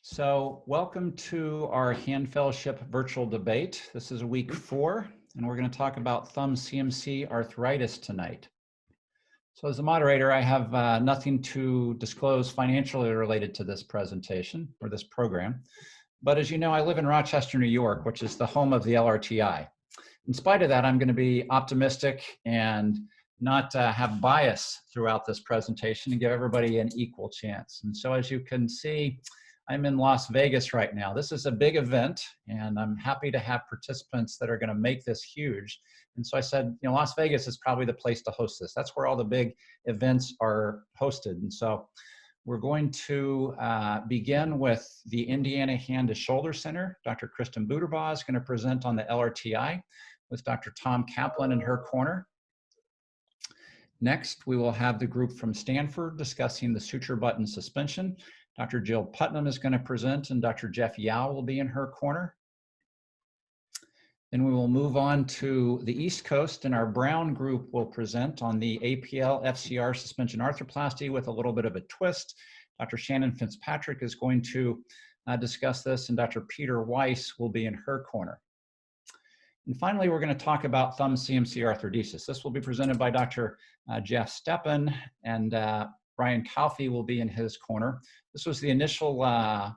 So welcome to our hand fellowship virtual debate. This is week 4, and we're going to talk about thumb CMC arthritis tonight. So as a moderator, I have nothing to disclose financially related to this presentation or this program. But as you know, I live in Rochester, New York, which is the home of the LRTI. In spite of that, I'm going to be optimistic and not have bias throughout this presentation and give everybody an equal chance. And so as you can see, I'm in Las Vegas right now. This is a big event, and I'm happy to have participants that are going to make this huge. And so I said, you know, Las Vegas is probably the place to host this. That's where all the big events are hosted. And so we're going to begin with the Indiana Hand to Shoulder Center. Dr. Kristen Buderbaugh is going to present on the LRTI with Dr. Tom Kaplan in her corner. Next, we will have the group from Stanford discussing the suture button suspension. Dr. Jill Putnam is going to present, and Dr. Jeff Yao will be in her corner. Then we will move on to the East Coast, and our Brown group will present on the APL FCR suspension arthroplasty with a little bit of a twist. Dr. Shannon Fitzpatrick is going to discuss this, and Dr. Peter Weiss will be in her corner. And finally, we're going to talk about thumb CMC arthrodesis. This will be presented by Dr. Jeff Steppen, and Brian Calfee will be in his corner. This was the initial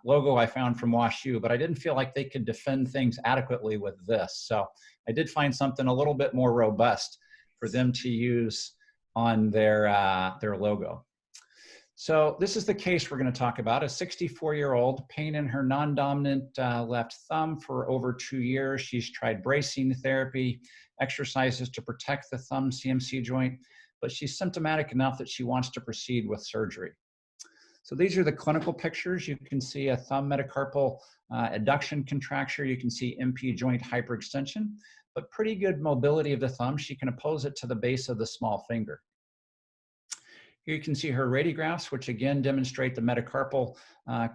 logo I found from WashU, but I didn't feel like they could defend things adequately with this. So I did find something a little bit more robust for them to use on their logo. So this is the case we're going to talk about. A 64-year-old, pain in her non-dominant left thumb for over 2 years. She's tried bracing therapy, exercises to protect the thumb CMC joint, but she's symptomatic enough that she wants to proceed with surgery. So these are the clinical pictures. You can see a thumb metacarpal adduction contracture. You can see MP joint hyperextension, but pretty good mobility of the thumb. She can oppose it to the base of the small finger. Here you can see her radiographs, which again demonstrate the metacarpal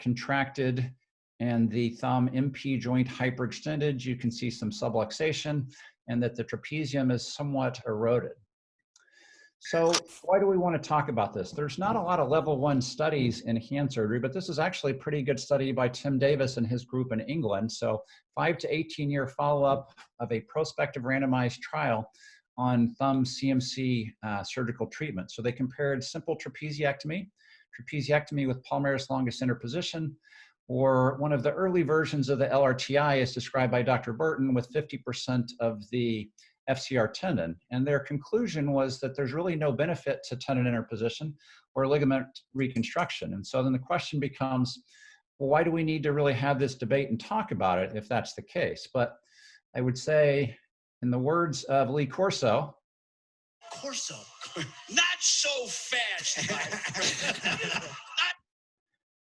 contracted and the thumb MP joint hyperextended. You can see some subluxation and that the trapezium is somewhat eroded. So why do we want to talk about this? There's not a lot of level 1 studies in hand surgery, but this is actually a pretty good study by Tim Davis and his group in England. So 5 to 18-year follow-up of a prospective randomized trial on thumb CMC surgical treatment. So they compared simple trapeziectomy with palmaris longus interposition, or one of the early versions of the LRTI as described by Dr. Burton with 50% of the FCR tendon. And their conclusion was that there's really no benefit to tendon interposition or ligament reconstruction. And so then the question becomes, well, why do we need to really have this debate and talk about it if that's the case? But I would say, in the words of Lee Corso, not so fast.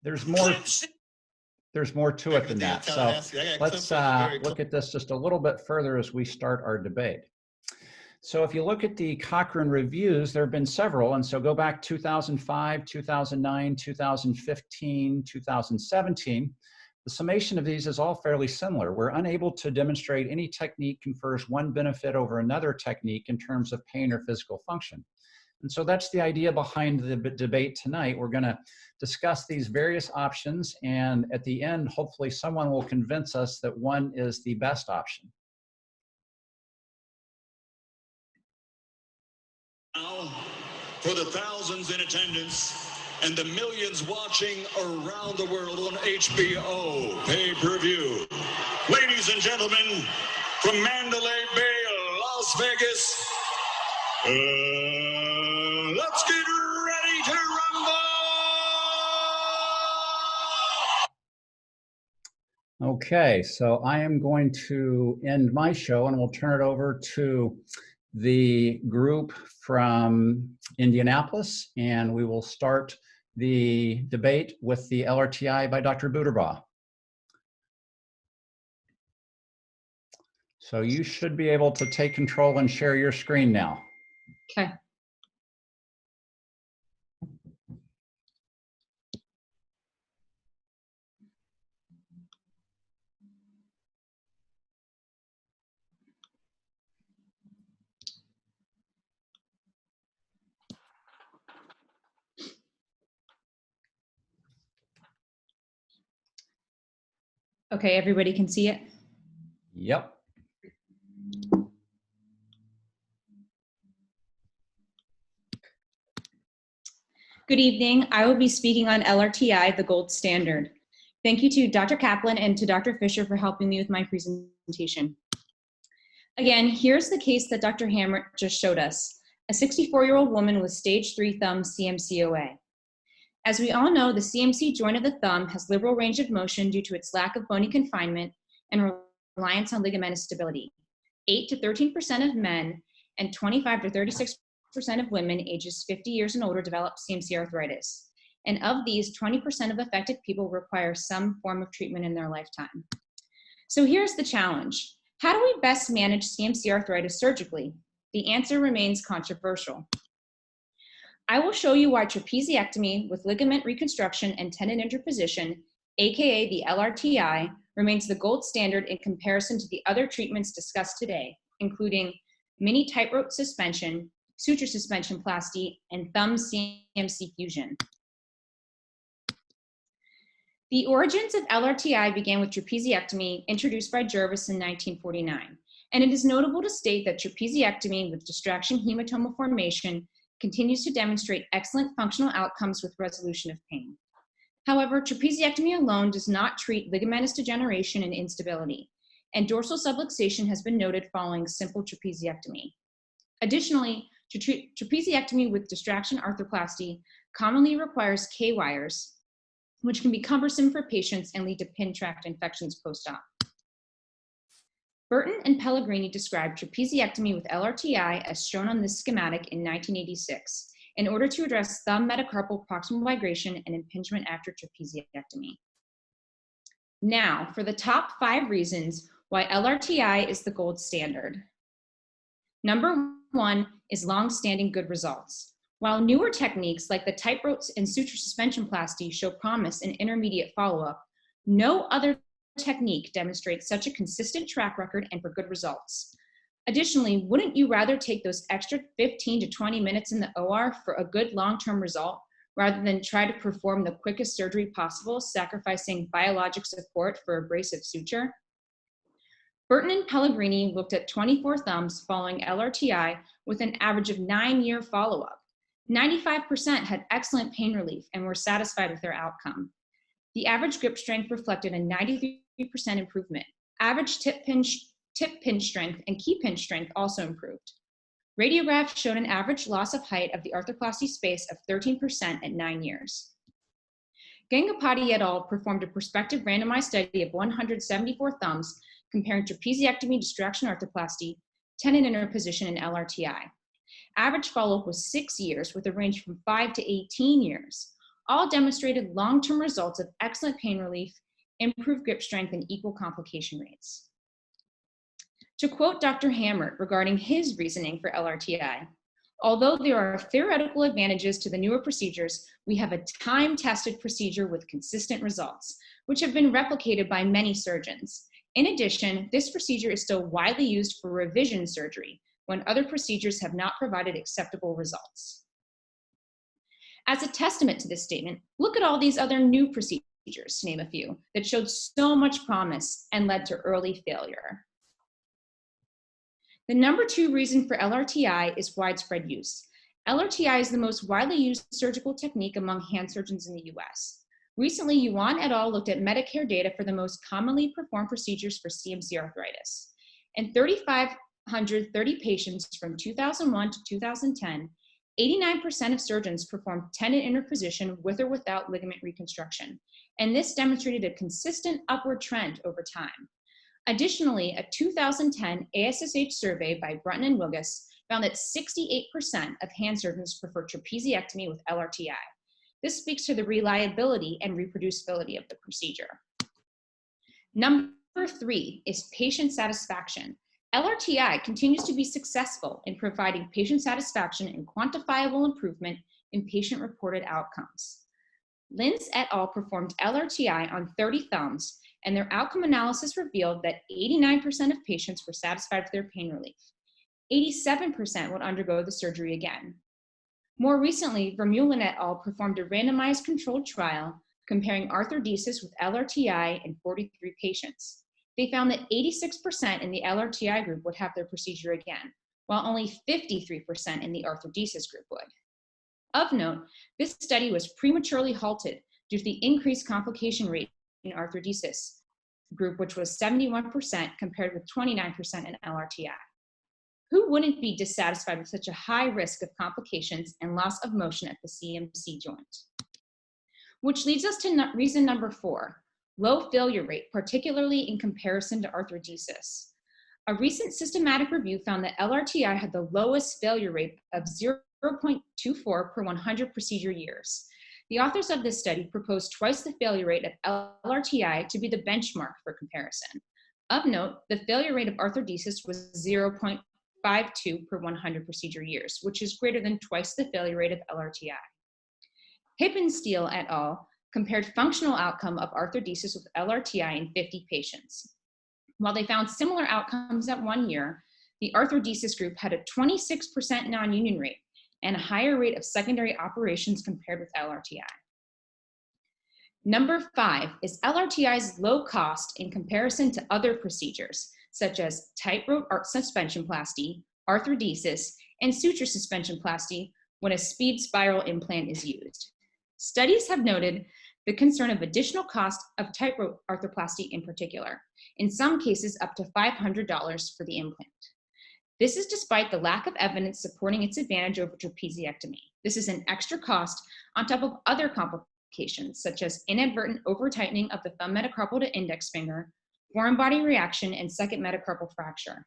There's more to it than that. So let's look at this just a little bit further as we start our debate. So if you look at the Cochrane reviews, there have been several. And so go back 2005, 2009, 2015, 2017. The summation of these is all fairly similar. We're unable to demonstrate any technique confers one benefit over another technique in terms of pain or physical function. And so that's the idea behind the debate tonight. We're going to discuss these various options, and at the end, hopefully someone will convince us that one is the best option. Now, for the thousands in attendance and the millions watching around the world on HBO pay-per-view, ladies and gentlemen, from Mandalay Bay, Las Vegas, let's get ready to rumble! Okay, so I am going to end my show and we'll turn it over to the group from Indianapolis, and we will start the debate with the LRTI by Dr. Buderbaugh. So you should be able to take control and share your screen now. Okay. Okay, everybody can see it? Yep. Good evening. I will be speaking on LRTI, the gold standard. Thank you to Dr. Kaplan and to Dr. Fisher for helping me with my presentation. Again, here's the case that Dr. Hammert just showed us, a 64-year-old woman with stage 3 thumb CMCOA. As we all know, the CMC joint of the thumb has liberal range of motion due to its lack of bony confinement and reliance on ligamentous stability. 8 to 13% of men and 25 to 36% of women ages 50 years and older develop CMC arthritis. And of these, 20% of affected people require some form of treatment in their lifetime. So here's the challenge. How do we best manage CMC arthritis surgically? The answer remains controversial. I will show you why trapeziectomy with ligament reconstruction and tendon interposition, aka the LRTI, remains the gold standard in comparison to the other treatments discussed today, including mini tightrope suspension, suture suspension plasty, and thumb CMC fusion. The origins of LRTI began with trapeziectomy introduced by Jervis in 1949, and it is notable to state that trapeziectomy with distraction hematoma formation continues to demonstrate excellent functional outcomes with resolution of pain. However, trapeziectomy alone does not treat ligamentous degeneration and instability, and dorsal subluxation has been noted following simple trapeziectomy. Additionally, trapeziectomy with distraction arthroplasty commonly requires K-wires, which can be cumbersome for patients and lead to pin tract infections post-op. Burton and Pellegrini described trapeziectomy with LRTI as shown on this schematic in 1986 in order to address thumb metacarpal proximal ligation and impingement after trapeziectomy. Now, for the top 5 reasons why LRTI is the gold standard. Number 1 is long-standing good results. While newer techniques like the tightropes and suture suspension plasty show promise in intermediate follow-up, no other technique demonstrates such a consistent track record and for good results. Additionally, wouldn't you rather take those extra 15 to 20 minutes in the OR for a good long-term result rather than try to perform the quickest surgery possible, sacrificing biologic support for abrasive suture? Burton and Pellegrini looked at 24 thumbs following LRTI with an average of 9-year follow-up. 95% had excellent pain relief and were satisfied with their outcome. The average grip strength reflected a 93% improvement. Average tip pinch strength and key pinch strength also improved. Radiographs showed an average loss of height of the arthroplasty space of 13% at 9 years. Gangapati et al. Performed a prospective randomized study of 174 thumbs comparing trapeziectomy, distraction arthroplasty, tendon interposition, and LRTI. Average follow-up was 6 years with a range from 5 to 18 years. All demonstrated long-term results of excellent pain relief, improved grip strength, and equal complication rates. To quote Dr. Hammert regarding his reasoning for LRTI, although there are theoretical advantages to the newer procedures, we have a time-tested procedure with consistent results, which have been replicated by many surgeons. In addition, this procedure is still widely used for revision surgery when other procedures have not provided acceptable results. As a testament to this statement, look at all these other new procedures, to name a few, that showed so much promise and led to early failure. The number 2 reason for LRTI is widespread use. LRTI is the most widely used surgical technique among hand surgeons in the US. Recently, Huang et al. Looked at Medicare data for the most commonly performed procedures for CMC arthritis. In 3,530 patients from 2001 to 2010, 89% of surgeons performed tendon interposition with or without ligament reconstruction, and this demonstrated a consistent upward trend over time. Additionally, a 2010 ASSH survey by Brunton and Wilgus found that 68% of hand surgeons prefer trapeziectomy with LRTI. This speaks to the reliability and reproducibility of the procedure. Number 3 is patient satisfaction. LRTI continues to be successful in providing patient satisfaction and quantifiable improvement in patient-reported outcomes. Linz et al. Performed LRTI on 30 thumbs, and their outcome analysis revealed that 89% of patients were satisfied with their pain relief. 87% would undergo the surgery again. More recently, Vermeulen et al. Performed a randomized controlled trial comparing arthrodesis with LRTI in 43 patients. They found that 86% in the LRTI group would have their procedure again, while only 53% in the arthrodesis group would. Of note, this study was prematurely halted due to the increased complication rate in arthrodesis group, which was 71% compared with 29% in LRTI. Who wouldn't be dissatisfied with such a high risk of complications and loss of motion at the CMC joint? Which leads us to reason number 4, low failure rate, particularly in comparison to arthrodesis. A recent systematic review found that LRTI had the lowest failure rate of 0.24 per 100 procedure years. The authors of this study proposed twice the failure rate of LRTI to be the benchmark for comparison. Of note, the failure rate of arthrodesis was 0.52 per 100 procedure years, which is greater than twice the failure rate of LRTI. Hippensteel et al. Compared functional outcome of arthrodesis with LRTI in 50 patients. While they found similar outcomes at 1 year, the arthrodesis group had a 26% non-union rate and a higher rate of secondary operations compared with LRTI. Number 5 is LRTI's low cost in comparison to other procedures, such as tightrope suspensionplasty, arthrodesis, and suture suspensionplasty when a speed spiral implant is used. Studies have noted the concern of additional cost of tightrope arthroplasty in particular, in some cases up to $500 for the implant. This is despite the lack of evidence supporting its advantage over trapeziectomy. This is an extra cost on top of other complications, such as inadvertent over-tightening of the thumb metacarpal to index finger, foreign body reaction, and second metacarpal fracture.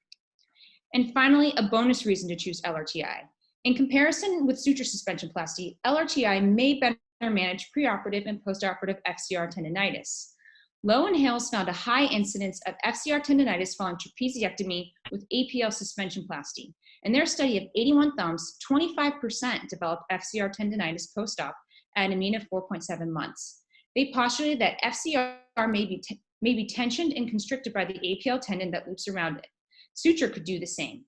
And finally, a bonus reason to choose LRTI. In comparison with suture suspensionplasty, LRTI may better manage preoperative and postoperative FCR tendinitis. Lowe and Hales found a high incidence of FCR tendinitis following trapeziectomy with APL suspensionplasty. In their study of 81 thumbs, 25% developed FCR tendinitis post-op at a mean of 4.7 months. They postulated that FCR may be tensioned and constricted by the APL tendon that loops around it. Suture could do the same.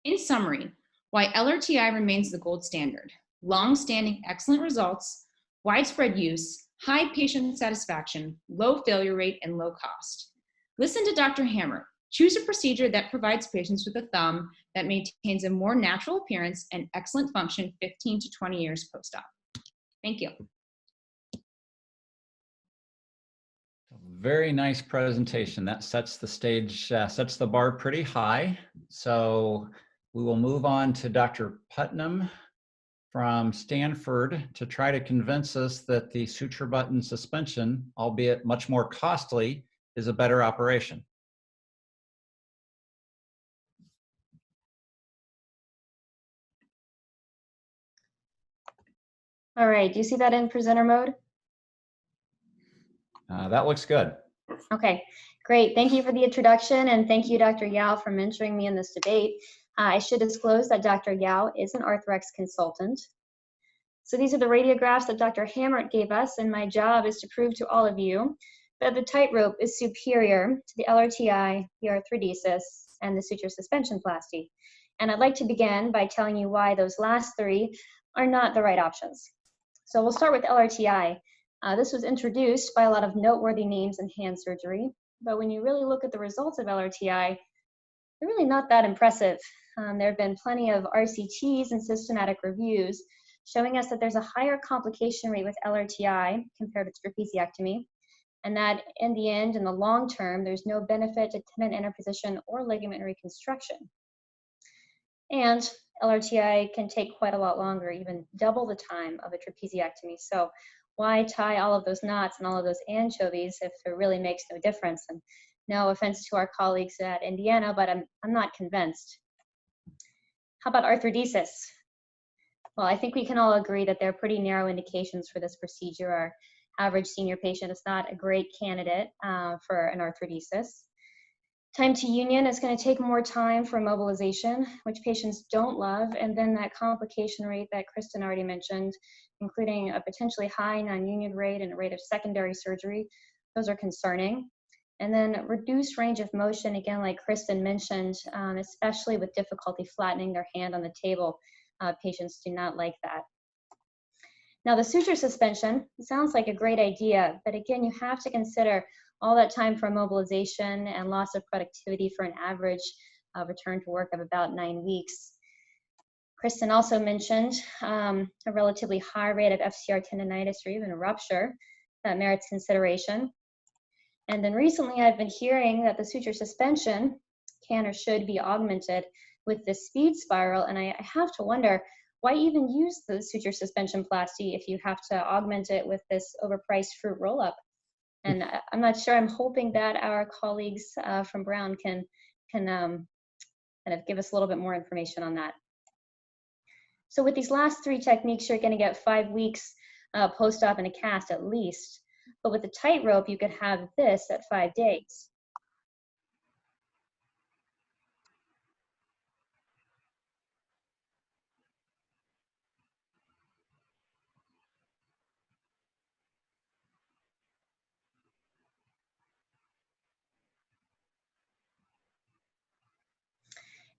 In summary, why LRTI remains the gold standard: long-standing excellent results, widespread use, high patient satisfaction, low failure rate, and low cost. Listen to Dr. Hammert. Choose a procedure that provides patients with a thumb that maintains a more natural appearance and excellent function 15 to 20 years post-op. Thank you. Very nice presentation. That sets the stage, sets the bar pretty high. So we will move on to Dr. Putnam from Stanford to try to convince us that the suture button suspension, albeit much more costly, is a better operation. All right, do you see that in presenter mode? That looks good. Okay, great. Thank you for the introduction, and thank you, Dr. Yao, for mentoring me in this debate. I should disclose that Dr. Yao is an Arthrex consultant. So these are the radiographs that Dr. Hammert gave us, and my job is to prove to all of you that the tightrope is superior to the LRTI, the arthrodesis, and the suture suspensionplasty. And I'd like to begin by telling you why those last three are not the right options. So we'll start with LRTI. This was introduced by a lot of noteworthy names in hand surgery, but when you really look at the results of LRTI, they're really not that impressive. There have been plenty of RCTs and systematic reviews showing us that there's a higher complication rate with LRTI compared with trapeziectomy, and that in the end, in the long term, there's no benefit to tendon interposition or ligament reconstruction. And LRTI can take quite a lot longer, even double the time of a trapeziectomy. So why tie all of those knots and all of those anchovies if it really makes no difference? And no offense to our colleagues at Indiana, but I'm not convinced. How about arthrodesis? Well, I think we can all agree that there are pretty narrow indications for this procedure. Our average senior patient is not a great candidate for an arthrodesis. Time to union is going to take more time for mobilization, which patients don't love, and then that complication rate that Kristen already mentioned, including a potentially high non-union rate and a rate of secondary surgery, those are concerning. And then reduced range of motion, again, like Kristen mentioned, especially with difficulty flattening their hand on the table. Patients do not like that. Now, the suture suspension sounds like a great idea, but again, you have to consider all that time for immobilization and loss of productivity for an average return to work of about 9 weeks. Kristen also mentioned a relatively high rate of FCR tendonitis or even a rupture that merits consideration. And then recently I've been hearing that the suture suspension can or should be augmented with the speed spiral, and I have to wonder, why even use the suture suspension plasty if you have to augment it with this overpriced fruit roll-up? And I'm not sure. I'm hoping that our colleagues from Brown can kind of give us a little bit more information on that. So with these last 3 techniques, you're going to get 5 weeks post-op in a cast at least. But with the tightrope, you could have this at 5 days.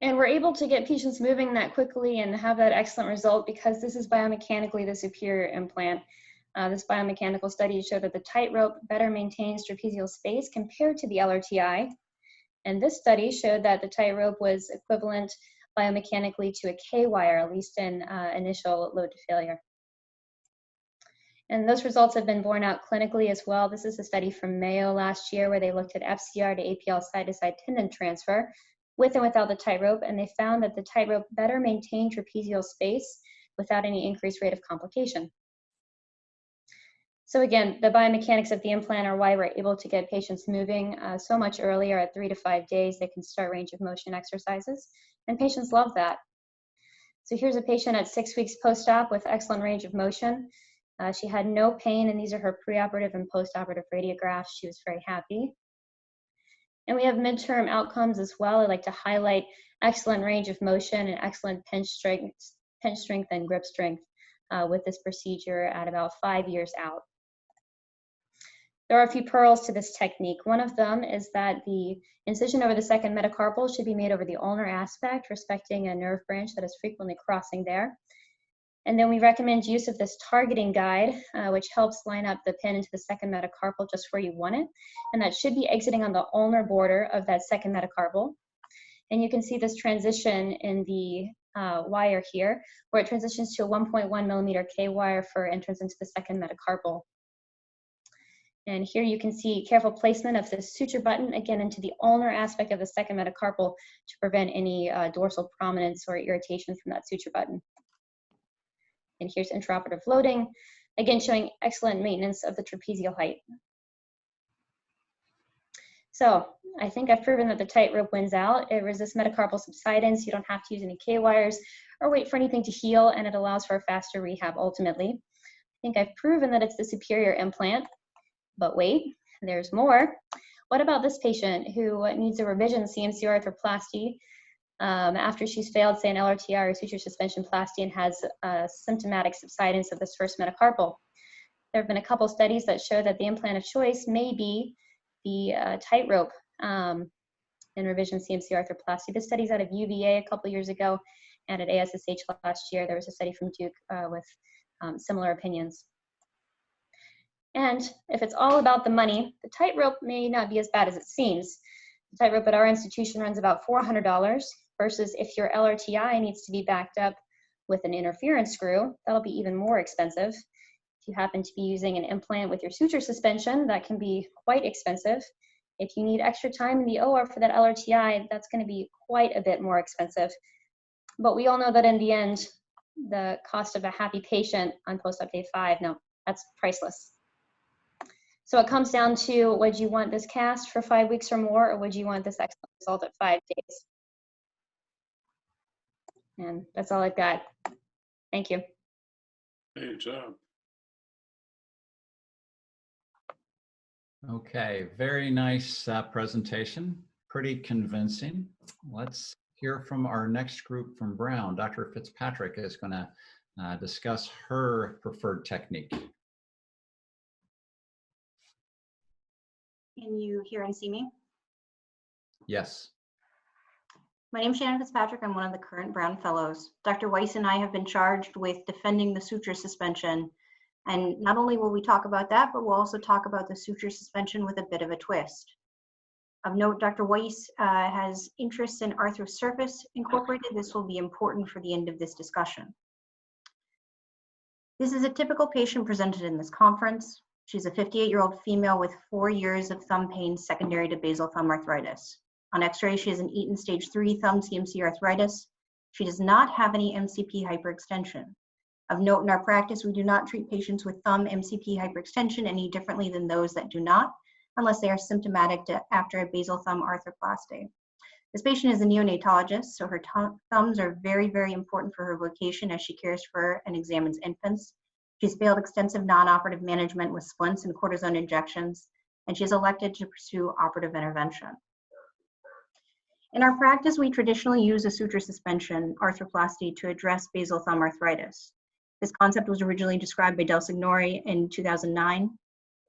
And we're able to get patients moving that quickly and have that excellent result because this is biomechanically the superior implant. This biomechanical study showed that the tightrope better maintains trapezial space compared to the LRTI. And this study showed that the tightrope was equivalent biomechanically to a K-wire, at least in initial load to failure. And those results have been borne out clinically as well. This is a study from Mayo last year where they looked at FCR to APL side-to-side tendon transfer with and without the tightrope, and they found that the tightrope better maintained trapezial space without any increased rate of complication. So again, the biomechanics of the implant are why we're able to get patients moving so much earlier. At 3 to 5 days, they can start range of motion exercises, and patients love that. So here's a patient at 6 weeks post-op with excellent range of motion. She had no pain, and these are her preoperative and postoperative radiographs. She was very happy. And we have midterm outcomes as well. I like to highlight excellent range of motion and excellent pinch strength and grip strength with this procedure at about 5 years out. There are a few pearls to this technique. One of them is that the incision over the second metacarpal should be made over the ulnar aspect, respecting a nerve branch that is frequently crossing there. And then we recommend use of this targeting guide, which helps line up the pin into the second metacarpal just where you want it. And that should be exiting on the ulnar border of that second metacarpal. And you can see this transition in the wire here, where it transitions to a 1.1 millimeter K-wire for entrance into the second metacarpal. And here you can see careful placement of the suture button, again, into the ulnar aspect of the second metacarpal to prevent any dorsal prominence or irritation from that suture button. And here's intraoperative loading, again showing excellent maintenance of the trapezial height. So I think I've proven that the tightrope wins out. It resists metacarpal subsidence. You don't have to use any K-wires or wait for anything to heal, and it allows for a faster rehab ultimately. I think I've proven that it's the superior implant, but wait, there's more. What about this patient who needs a revision CMC arthroplasty after she's failed, say, an LRTI or suture suspension plasty and has symptomatic subsidence of this first metacarpal? There have been a couple studies that show that the implant of choice may be the tightrope in revision CMC arthroplasty. This study's out of UVA a couple years ago, and at ASSH last year, there was a study from Duke with similar opinions. And if it's all about the money, the tightrope may not be as bad as it seems. The tightrope at our institution runs about $400, versus if your LRTI needs to be backed up with an interference screw, that'll be even more expensive. If you happen to be using an implant with your suture suspension, that can be quite expensive. If you need extra time in the OR for that LRTI, that's going to be quite a bit more expensive. But we all know that in the end, the cost of a happy patient on post-op day 5, no, that's priceless. So it comes down to, would you want this cast for 5 weeks or more, or would you want this excellent result at 5 days? And that's all I've got. Thank you. Good job. Okay, very nice presentation, pretty convincing. Let's hear from our next group from Brown. Dr. Fitzpatrick is going to discuss her preferred technique. Can you hear and see me? Yes. My name is Shannon Fitzpatrick. I'm one of the current Brown Fellows. Dr. Weiss and I have been charged with defending the suture suspension And not only will we talk about that, but we'll also talk about the suture suspension with a bit of a twist. Of note, Dr. Weiss has interests in Arthrosurface Incorporated. This will be important for the end of this discussion. This is a typical patient presented in this conference. She's a 58-year-old female with 4 years of thumb pain secondary to basal thumb arthritis. On x-ray, she has an Eaton stage 3 thumb CMC arthritis. She does not have any MCP hyperextension. Of note, in our practice, we do not treat patients with thumb MCP hyperextension any differently than those that do not, unless they are symptomatic after a basal thumb arthroplasty. This patient is a neonatologist, so her thumbs are very, very important for her vocation as she cares for and examines infants. She's failed extensive non-operative management with splints and cortisone injections, and she's elected to pursue operative intervention. In our practice, we traditionally use a suture suspension arthroplasty to address basal thumb arthritis. This concept was originally described by Del Signori in 2009.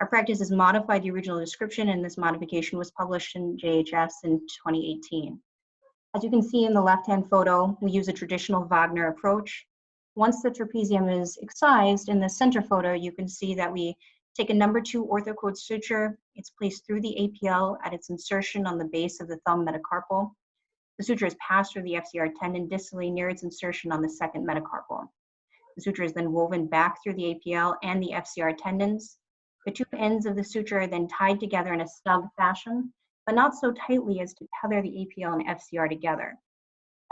Our practice has modified the original description, and this modification was published in JHS in 2018. As you can see in the left-hand photo, we use a traditional Wagner approach. Once the trapezium is excised, in the center photo, you can see that we take a number 2 orthocode suture. It's placed through the APL at its insertion on the base of the thumb metacarpal. The suture is passed through the FCR tendon distally near its insertion on the second metacarpal. The suture is then woven back through the APL and the FCR tendons. The 2 ends of the suture are then tied together in a snug fashion, but not so tightly as to tether the APL and FCR together.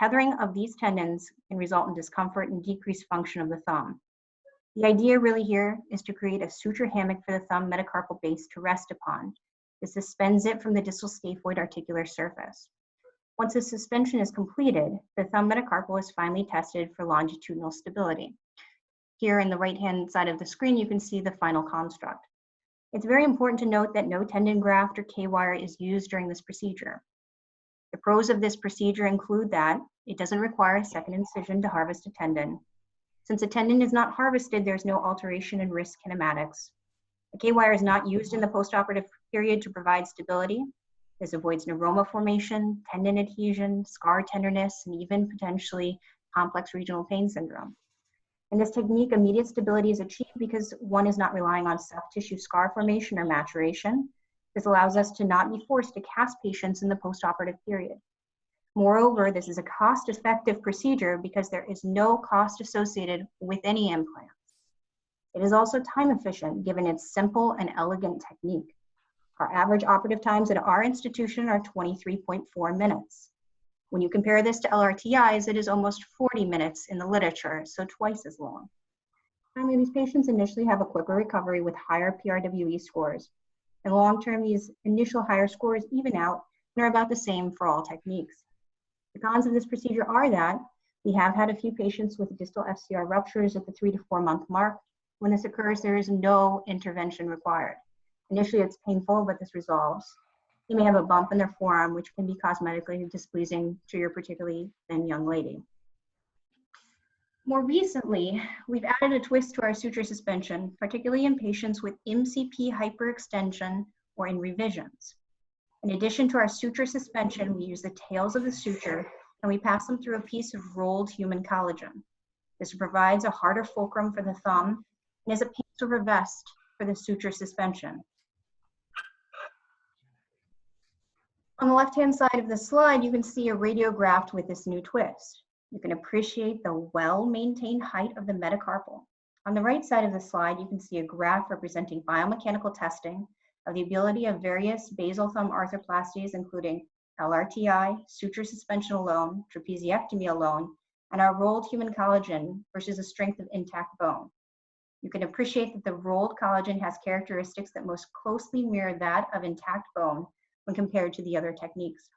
Tethering of these tendons can result in discomfort and decreased function of the thumb. The idea really here is to create a suture hammock for the thumb metacarpal base to rest upon. This suspends it from the distal scaphoid articular surface. Once the suspension is completed, the thumb metacarpal is finally tested for longitudinal stability. Here in the right-hand side of the screen, you can see the final construct. It's very important to note that no tendon graft or K-wire is used during this procedure. The pros of this procedure include that it doesn't require a second incision to harvest a tendon. Since a tendon is not harvested, there's no alteration in wrist kinematics. The K-wire is not used in the postoperative period to provide stability. This avoids neuroma formation, tendon adhesion, scar tenderness, and even potentially complex regional pain syndrome. In this technique, immediate stability is achieved because one is not relying on soft tissue scar formation or maturation. This allows us to not be forced to cast patients in the postoperative period. Moreover, this is a cost-effective procedure because there is no cost associated with any implants. It is also time efficient given its simple and elegant technique. Our average operative times at our institution are 23.4 minutes. When you compare this to LRTIs, it is almost 40 minutes in the literature, so twice as long. Finally, these patients initially have a quicker recovery with higher PRWE scores. In the long term, these initial higher scores even out and are about the same for all techniques. The cons of this procedure are that we have had a few patients with distal FCR ruptures at the 3 to 4 month mark. When this occurs, there is no intervention required. Initially, it's painful, but this resolves. You may have a bump in their forearm, which can be cosmetically displeasing to your particularly thin young lady. More recently, we've added a twist to our suture suspension, particularly in patients with MCP hyperextension or in revisions. In addition to our suture suspension, we use the tails of the suture and we pass them through a piece of rolled human collagen. This provides a harder fulcrum for the thumb and is a piece of a vest for the suture suspension. On the left-hand side of the slide, you can see a radiograph with this new twist. You can appreciate the well-maintained height of the metacarpal. On the right side of the slide, you can see a graph representing biomechanical testing of the ability of various basal thumb arthroplasties, including LRTI, suture suspension alone, trapeziectomy alone, and our rolled human collagen versus the strength of intact bone. You can appreciate that the rolled collagen has characteristics that most closely mirror that of intact bone when compared to the other techniques.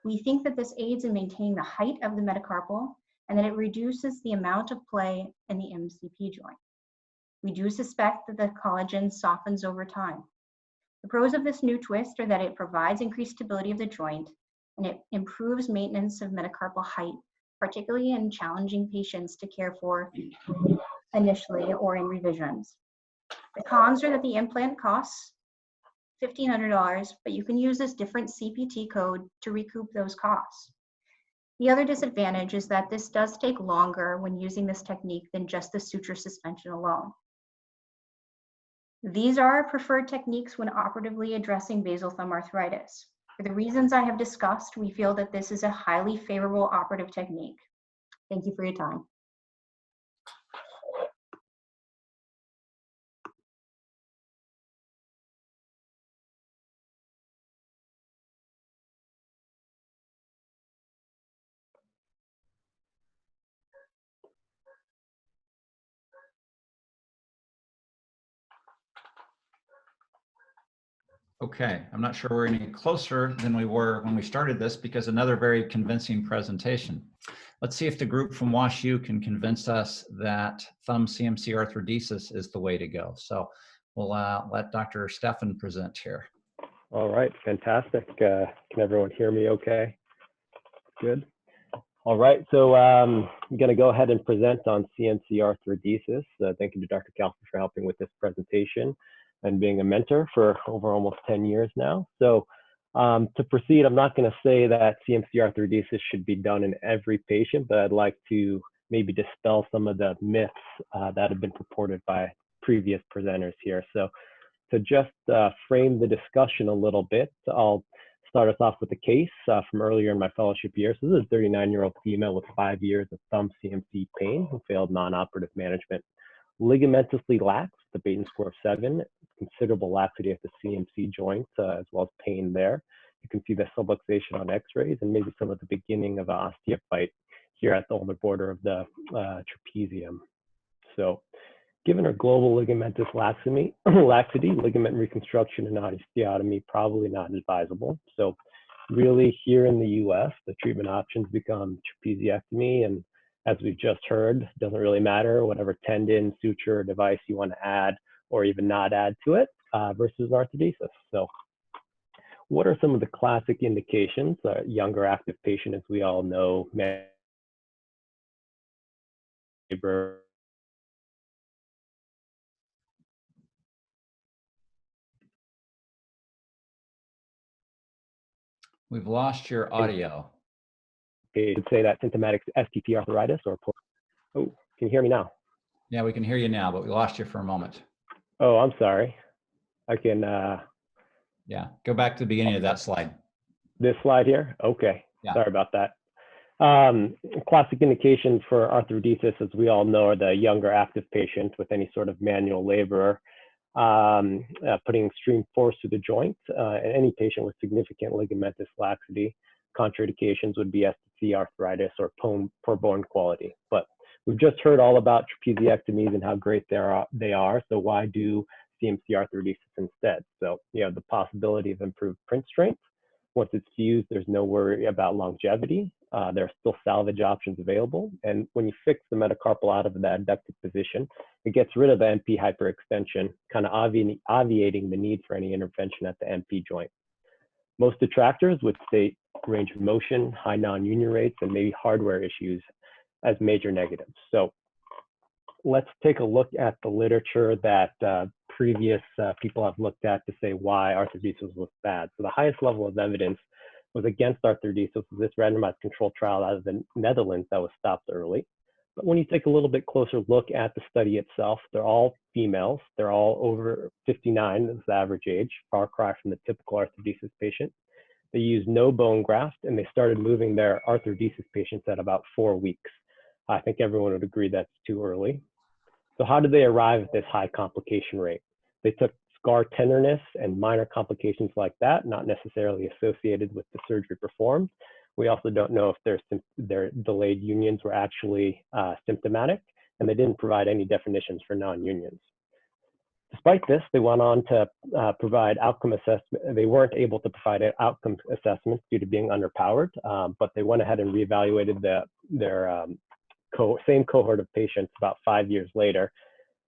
We think that this aids in maintaining the height of the metacarpal and that it reduces the amount of play in the MCP joint. We do suspect that the collagen softens over time. The pros of this new twist are that it provides increased stability of the joint and it improves maintenance of metacarpal height, particularly in challenging patients to care for initially or in revisions. The cons are that the implant costs $1,500, but you can use this different CPT code to recoup those costs. The other disadvantage is that this does take longer when using this technique than just the suture suspension alone. These are our preferred techniques when operatively addressing basal thumb arthritis. For the reasons I have discussed, we feel that this is a highly favorable operative technique. Thank you for your time. Okay, I'm not sure we're any closer than we were when we started this because another very convincing presentation. Let's see if the group from WashU can convince us that thumb CMC arthrodesis is the way to go. So we'll let Dr. Stefan present here. All right, fantastic. Can everyone hear me okay? Good. All right, so I'm going to go ahead and present on CMC arthrodesis. Thank you to Dr. Calfee for helping with this presentation and being a mentor for over almost 10 years now. So to proceed, I'm not going to say that CMC arthrodesis should be done in every patient, but I'd like to maybe dispel some of the myths that have been purported by previous presenters here. So to just frame the discussion a little bit, I'll start us off with a case from earlier in my fellowship year. So this is a 39-year-old female with 5 years of thumb CMC pain who failed non-operative management. Ligamentously lax, the Baton score of 7, considerable laxity at the CMC joint, as well as pain there. You can see the subluxation on x-rays and maybe some of the beginning of osteophyte here at the ulnar border of the trapezium. So given her global ligamentous laxity, ligament reconstruction and osteotomy probably not advisable. So really here in the US, the treatment options become trapeziectomy, and as we've just heard, doesn't really matter, whatever tendon, suture, device you want to add or even not add to it versus arthrodesis. So what are some of the classic indications? Younger active patient, as we all know, We've lost your audio. you could say that symptomatic STP arthritis or, oh, can you hear me now? Yeah, we can hear you now, but we lost you for a moment. Oh, I'm sorry. I can. Yeah, go back to the beginning of that slide. This slide here? Okay, Yeah. Sorry about that. Classic indications for arthrodesis, as we all know, are the younger active patient with any sort of manual labor, putting extreme force to the joint, and any patient with significant ligamentous laxity. Contraindications would be STC arthritis or poor bone quality. But we've just heard all about trapeziectomies and how great they are. So why do CMC arthrodesis instead? So you have the possibility of improved print strength. Once it's fused, there's no worry about longevity. There are still salvage options available. And when you fix the metacarpal out of the adductive position, it gets rid of the MP hyperextension, kind of obviating the need for any intervention at the MP joint. Most detractors would state range of motion, high non-union rates, and maybe hardware issues as major negatives. So let's take a look at the literature that previous people have looked at to say why arthrodesis was bad. So the highest level of evidence was against arthrodesis, this randomized controlled trial out of the Netherlands that was stopped early. But when you take a little bit closer look at the study itself, they're all females. They're all over 59 is the average age, far cry from the typical arthrodesis patient. They used no bone graft, and they started moving their arthrodesis patients at about 4 weeks. I think everyone would agree that's too early. So how did they arrive at this high complication rate? They took scar tenderness and minor complications like that, not necessarily associated with the surgery performed. We also don't know if their delayed unions were actually symptomatic, and they didn't provide any definitions for non-unions. Despite this, they went on to provide outcome assessment. They weren't able to provide outcome assessments due to being underpowered, but they went ahead and reevaluated their same cohort of patients about 5 years later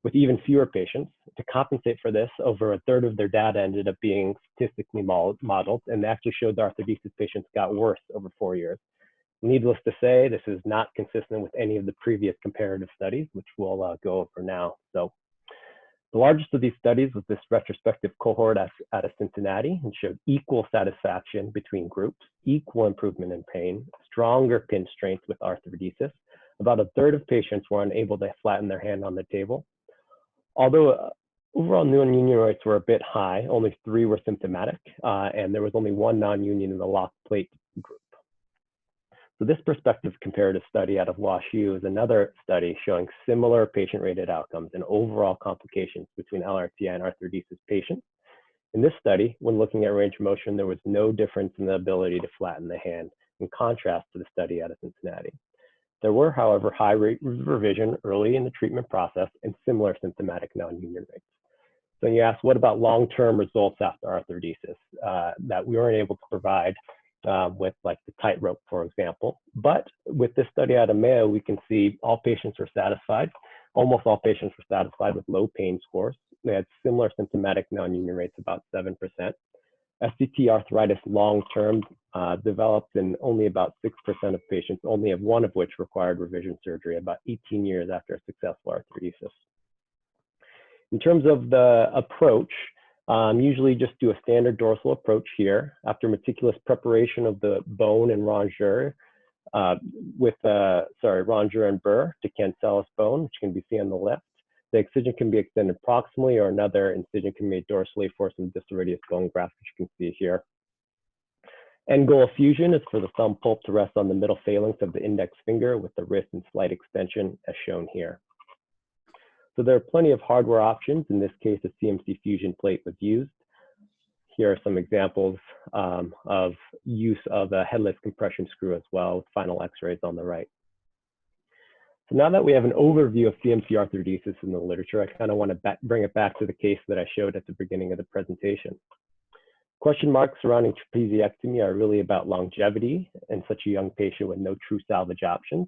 with even fewer patients. To compensate for this, over a third of their data ended up being statistically modeled, and they actually showed the arthrodesis patients got worse over 4 years. Needless to say, this is not consistent with any of the previous comparative studies, which we'll go over now. So the largest of these studies was this retrospective cohort out of Cincinnati, and showed equal satisfaction between groups, equal improvement in pain, stronger pin strength with arthrodesis. About a third of patients were unable to flatten their hand on the table. Although Overall, non-union rates were a bit high. Only 3 were symptomatic, and there was only 1 non-union in the locked plate group. So this prospective comparative study out of WashU is another study showing similar patient-rated outcomes and overall complications between LRTI and arthrodesis patients. In this study, when looking at range of motion, there was no difference in the ability to flatten the hand, in contrast to the study out of Cincinnati. There were, however, high rate revision early in the treatment process and similar symptomatic non-union rates. So you ask, what about long-term results after arthrodesis that we weren't able to provide with like the tightrope, for example. But with this study out of Mayo, we can see all patients were satisfied. Almost all patients were satisfied with low pain scores. They had similar symptomatic non-union rates, about 7%. SCT arthritis long-term developed in only about 6% of patients, only of 1 of which required revision surgery about 18 years after a successful arthrodesis. In terms of the approach, usually just do a standard dorsal approach here. After meticulous preparation of the bone and rongeur rongeur and burr to cancellous bone, which can be seen on the left. The excision can be extended proximally, or another incision can be made dorsally for some distal radius bone graft, which you can see here. End goal of fusion is for the thumb pulp to rest on the middle phalanx of the index finger with the wrist in slight extension, as shown here. So there are plenty of hardware options. In this case, a CMC fusion plate was used. Here are some examples of use of a headless compression screw as well, with final x-rays on the right. So now that we have an overview of CMC arthrodesis in the literature, I kind of want to bring it back to the case that I showed at the beginning of the presentation. Question marks surrounding trapeziectomy are really about longevity in such a young patient with no true salvage options.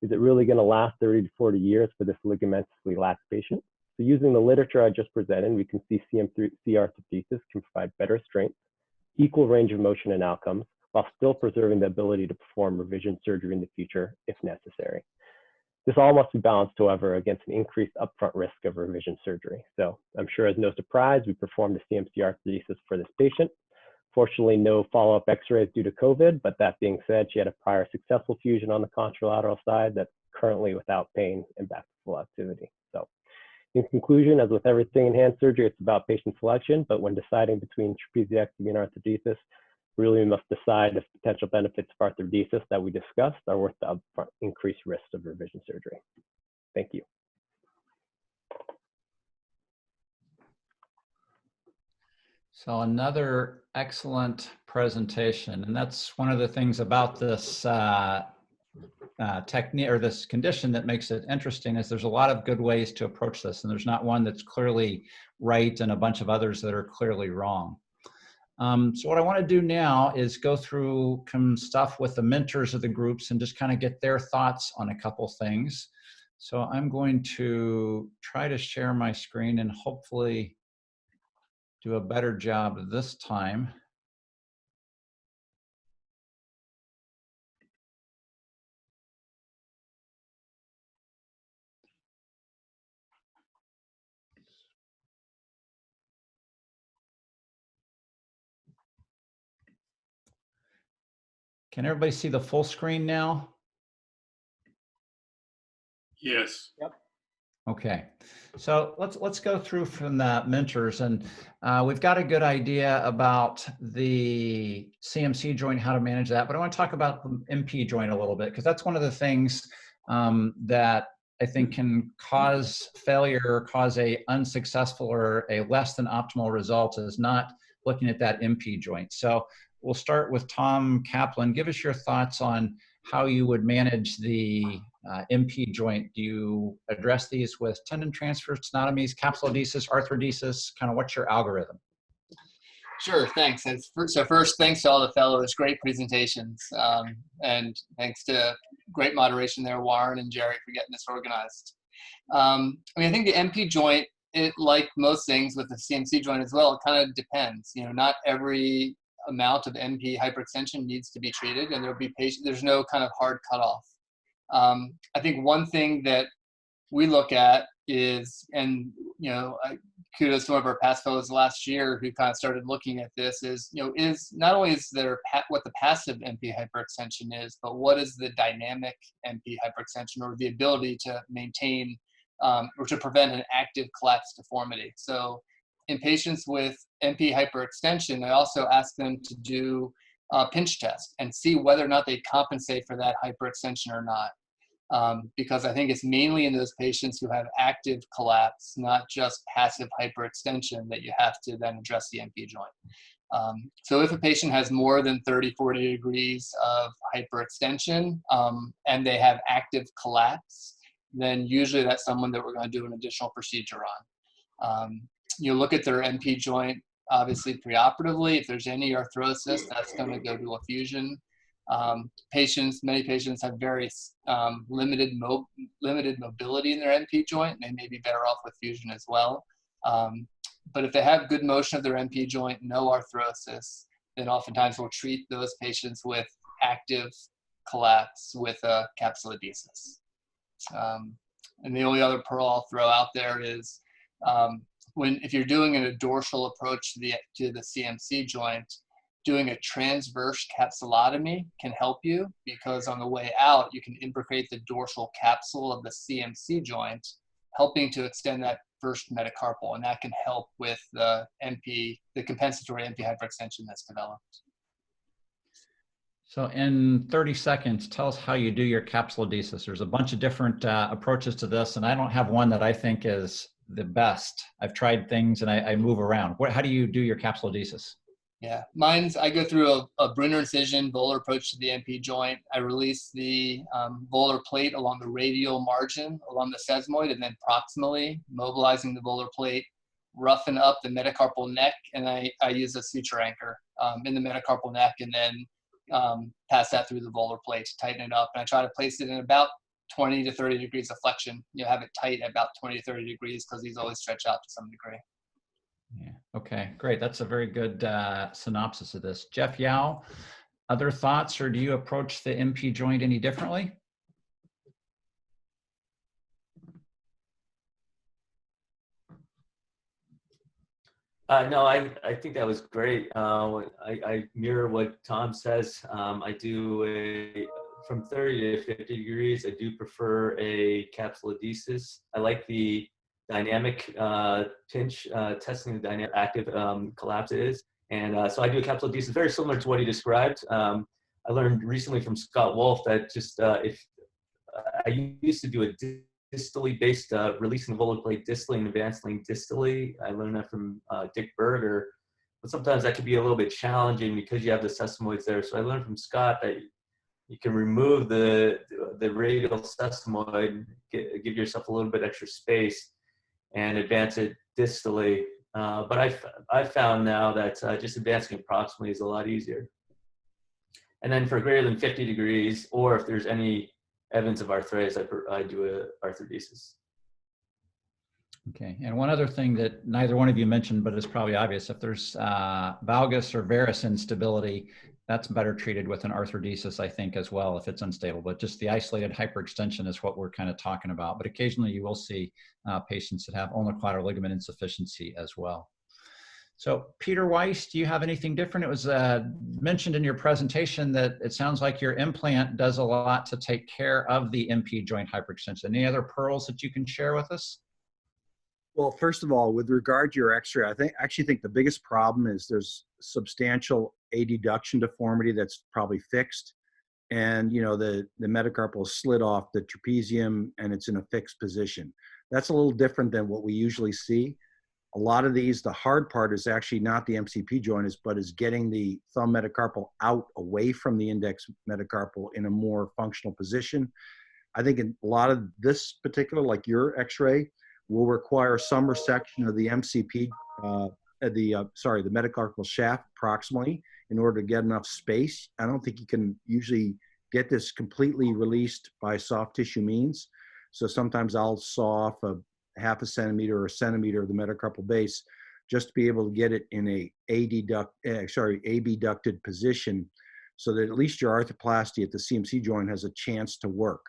Is it really going to last 30 to 40 years for this ligamentously lax patient? So using the literature I just presented, we can see CMC arthrodesis can provide better strength, equal range of motion and outcomes, while still preserving the ability to perform revision surgery in the future if necessary. This all must be balanced, however, against an increased upfront risk of revision surgery. So I'm sure as no surprise, we performed a CMC arthrodesis for this patient. Fortunately, no follow-up x-rays due to COVID, but that being said, she had a prior successful fusion on the contralateral side that's currently without pain and back to full activity. So in conclusion, as with everything in hand surgery, it's about patient selection, but when deciding between trapeziectomy and arthrodesis, really we must decide if potential benefits of arthrodesis that we discussed are worth the upfront increased risk of revision surgery. Thank you. So another excellent presentation, and that's one of the things about this technique or this condition that makes it interesting is there's a lot of good ways to approach this, and there's not one that's clearly right and a bunch of others that are clearly wrong. So what I want to do now is go through some stuff with the mentors of the groups and just kind of get their thoughts on a couple things. So I'm going to try to share my screen and hopefully do a better job this time. Can everybody see the full screen now? Yes. Yep. Okay, so let's go through from the mentors, and we've got a good idea about the CMC joint, how to manage that, but I want to talk about the MP joint a little bit, because that's one of the things that I think can cause failure, cause a unsuccessful or a less than optimal result, is not looking at that MP joint. So we'll start with Tom Kaplan. Give us your thoughts on how you would manage the MP joint. Do you address these with tendon transfers, tenotomies, capsulodesis, arthrodesis? Kind of what's your algorithm? Sure, thanks. So first, thanks to all the fellows, great presentations. And thanks to great moderation there, Warren and Jerry, for getting this organized. I think the MP joint, like most things with the CMC joint as well, it kind of depends. Not every amount of MP hyperextension needs to be treated, and there'll be patients, there's no kind of hard cutoff. I think one thing that we look at is, and kudos to one of our past fellows last year who kind of started looking at this, is not only is there what the passive MP hyperextension is, but what is the dynamic MP hyperextension, or the ability to maintain or to prevent an active collapse deformity. So in patients with MP hyperextension, I also ask them to do a pinch test and see whether or not they compensate for that hyperextension or not. Because I think it's mainly in those patients who have active collapse, not just passive hyperextension, that you have to then address the MP joint. So if a patient has more than 30, 40 degrees of hyperextension and they have active collapse, then usually that's someone that we're going to do an additional procedure on. You look at their MP joint, obviously preoperatively. If there's any arthrosis, that's going to go to a fusion. Many patients have very limited mobility in their MP joint, and they may be better off with fusion as well. But if they have good motion of their MP joint, no arthrosis, then oftentimes we'll treat those patients with active collapse with a capsulodesis. And the only other pearl I'll throw out there is if you're doing a dorsal approach to the CMC joint, doing a transverse capsulotomy can help you, because on the way out, you can imbricate the dorsal capsule of the CMC joint, helping to extend that first metacarpal, and that can help with the compensatory MP hyperextension that's developed. So in 30 seconds, tell us how you do your capsulodesis. There's a bunch of different approaches to this, and I don't have one that I think is the best. I've tried things and I move around. How do you do your capsulodesis? Yeah, I go through a Brunner incision volar approach to the MP joint. I release the volar plate along the radial margin, along the sesamoid, and then proximally mobilizing the volar plate, roughen up the metacarpal neck, and I use a suture anchor in the metacarpal neck, and then pass that through the volar plate to tighten it up. And I try to place it in about 20 to 30 degrees of flexion. You have it tight at about 20 to 30 degrees because these always stretch out to some degree. Yeah. Okay, great. That's a very good synopsis of this. Jeff Yao, other thoughts, or do you approach the MP joint any differently? No, I think that was great. I mirror what Tom says. I do from 30 to 50 degrees. I do prefer a capsulodesis. I like the dynamic pinch, testing the dynamic active collapse it is. And so I do a capsulodesis very similar to what he described. I learned recently from Scott Wolf that just if I used to do a distally based, releasing the volar plate distally and advancing distally. I learned that from Dick Berger, but sometimes that could be a little bit challenging because you have the sesamoids there. So I learned from Scott that you can remove the radial sesamoid, give yourself a little bit extra space, and advance it distally. But I found now that just advancing it proximally is a lot easier. And then for greater than 50 degrees, or if there's any evidence of arthritis, I do a arthrodesis. Okay, and one other thing that neither one of you mentioned, but is probably obvious, if there's valgus or varus instability, that's better treated with an arthrodesis, I think, as well, if it's unstable. But just the isolated hyperextension is what we're kind of talking about. But occasionally you will see patients that have ulnar collateral ligament insufficiency as well. So Peter Weiss, do you have anything different? It was mentioned in your presentation that it sounds like your implant does a lot to take care of the MP joint hyperextension. Any other pearls that you can share with us? Well, first of all, with regard to your X-ray, I actually think the biggest problem is there's substantial adduction deformity that's probably fixed, and the metacarpal slid off the trapezium and it's in a fixed position. That's a little different than what we usually see. A lot of these, the hard part is actually not the MCP joint, but is getting the thumb metacarpal out away from the index metacarpal in a more functional position. I think in a lot of this particular, like your X-ray, will require some resection of the MCP, the metacarpal shaft proximally in order to get enough space. I don't think you can usually get this completely released by soft tissue means. So sometimes I'll saw off a half a centimeter or a centimeter of the metacarpal base just to be able to get it in a abducted position so that at least your arthroplasty at the CMC joint has a chance to work.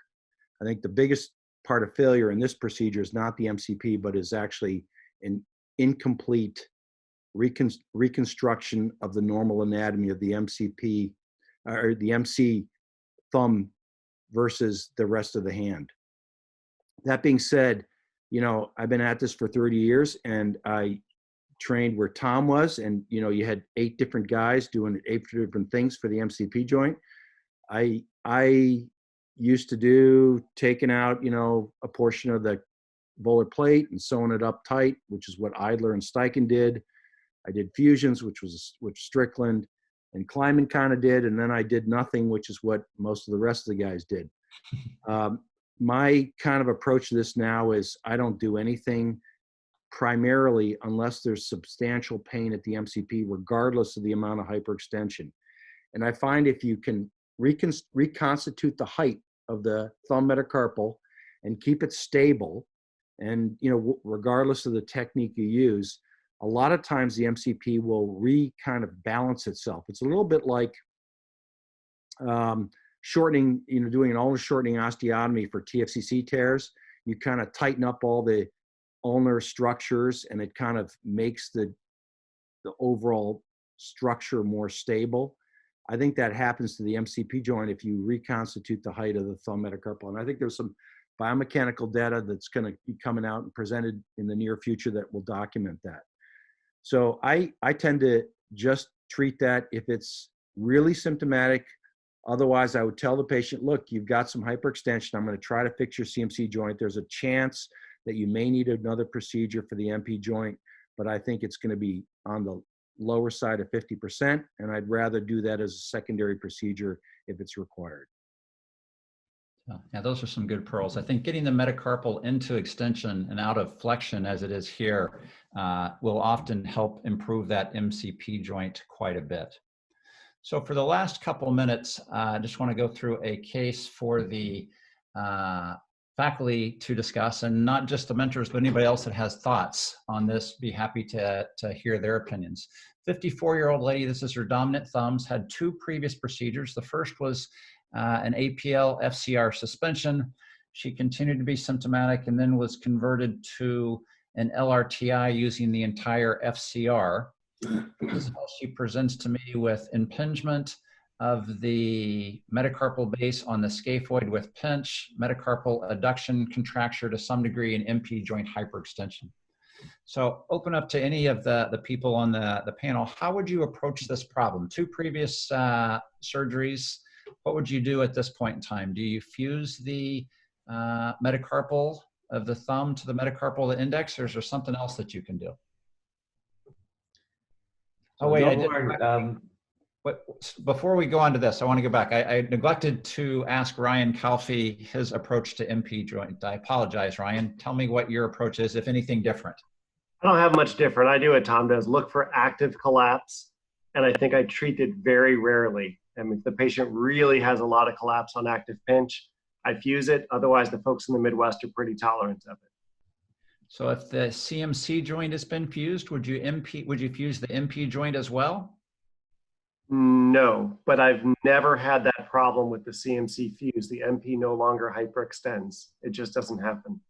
I think the biggest part of failure in this procedure is not the MCP, but is actually an incomplete reconstruction of the normal anatomy of the MCP or the MC thumb versus the rest of the hand. That being said, you know, I've been at this for 30 years, and I trained where Tom was, and, you know, you had 8 different guys doing 8 different things for the MCP joint. I used to do taking out, you know, a portion of the volar plate and sewing it up tight, which is what Idler and Steichen did. I did fusions, which Strickland and Kleiman kind of did, and then I did nothing, which is what most of the rest of the guys did. My kind of approach to this now is I don't do anything primarily unless there's substantial pain at the MCP, regardless of the amount of hyperextension. And I find if you can reconstitute the height of the thumb metacarpal and keep it stable, and, you know, regardless of the technique you use, a lot of times the MCP will kind of balance itself. It's a little bit like shortening, you know, doing an ulnar shortening osteotomy for TFCC tears. You kind of tighten up all the ulnar structures, and it kind of makes the overall structure more stable. I think that happens to the MCP joint if you reconstitute the height of the thumb metacarpal. And I think there's some biomechanical data that's going to be coming out and presented in the near future that will document that. So I tend to just treat that if it's really symptomatic. Otherwise, I would tell the patient, look, you've got some hyperextension. I'm going to try to fix your CMC joint. There's a chance that you may need another procedure for the MP joint, but I think it's going to be on the lower side of 50%, and I'd rather do that as a secondary procedure if it's required. Yeah, those are some good pearls. I think getting the metacarpal into extension and out of flexion as it is here will often help improve that MCP joint quite a bit. So for the last couple of minutes, I just want to go through a case for the faculty to discuss, and not just the mentors, but anybody else that has thoughts on this, be happy to hear their opinions. 54-year-old lady, this is her dominant thumbs, had 2 previous procedures. The first was an APL FCR suspension. She continued to be symptomatic and then was converted to an LRTI using the entire FCR. She presents to me with impingement of the metacarpal base on the scaphoid with pinch, metacarpal adduction, contracture to some degree, and MP joint hyperextension. So open up to any of the people on the panel. How would you approach this problem? 2 previous surgeries. What would you do at this point in time? Do you fuse the metacarpal of the thumb to the metacarpal of the index, or is there something else that you can do? Oh, wait, I didn't. Before we go on to this, I want to go back. I neglected to ask Ryan Calfee his approach to MP joint. I apologize, Ryan. Tell me what your approach is, if anything different. I don't have much different. I do what Tom does, look for active collapse, and I think I treat it very rarely. I mean, if the patient really has a lot of collapse on active pinch, I fuse it. Otherwise, the folks in the Midwest are pretty tolerant of it. So if the CMC joint has been fused, would you fuse the MP joint as well? No, but I've never had that problem with the CMC fuse. The MP no longer hyperextends. It just doesn't happen.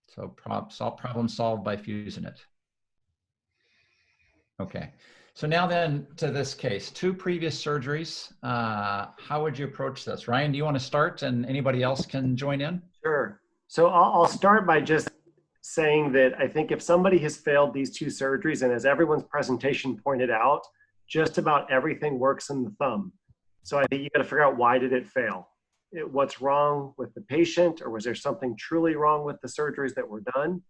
So problem solved by fusing it. Okay. So now then to this case, 2 previous surgeries. How would you approach this? Ryan, do you want to start, and anybody else can join in? Sure. So I'll start by just saying that I think if somebody has failed these 2 surgeries, and as everyone's presentation pointed out, just about everything works in the thumb. So I think you got to figure out, why did it fail? What's wrong with the patient, or was there something truly wrong with the surgeries that were done?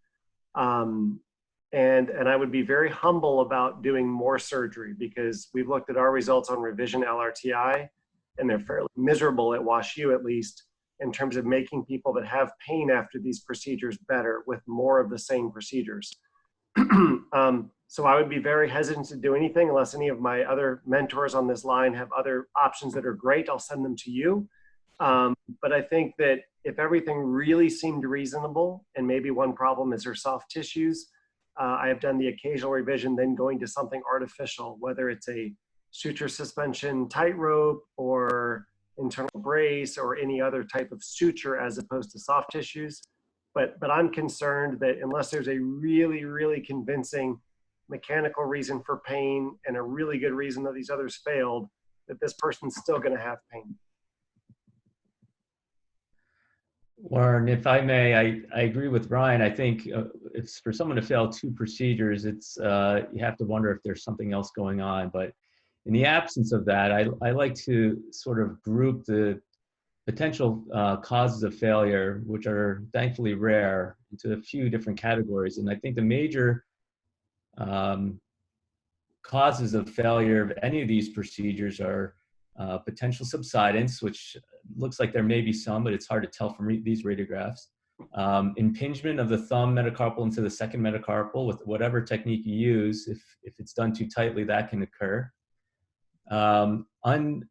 And I would be very humble about doing more surgery, because we've looked at our results on revision LRTI, and they're fairly miserable at WashU, at least, in terms of making people that have pain after these procedures better with more of the same procedures. So I would be very hesitant to do anything unless any of my other mentors on this line have other options that are great. I'll send them to you. But I think that if everything really seemed reasonable, and maybe one problem is her soft tissues, I have done the occasional revision, then going to something artificial, whether it's a suture suspension tightrope or internal brace or any other type of suture as opposed to soft tissues. But I'm concerned that unless there's a really, really convincing mechanical reason for pain and a really good reason that these others failed, that this person's still going to have pain. Warren, if I may, I agree with Ryan. I think it's for someone to fail 2 procedures, it's you have to wonder if there's something else going on. But in the absence of that, I like to sort of group the potential causes of failure, which are thankfully rare, into a few different categories. And I think the major causes of failure of any of these procedures are potential subsidence, which looks like there may be some, but it's hard to tell from these radiographs. Impingement of the thumb metacarpal into the second metacarpal with whatever technique you use. If it's done too tightly, that can occur. Unappreciated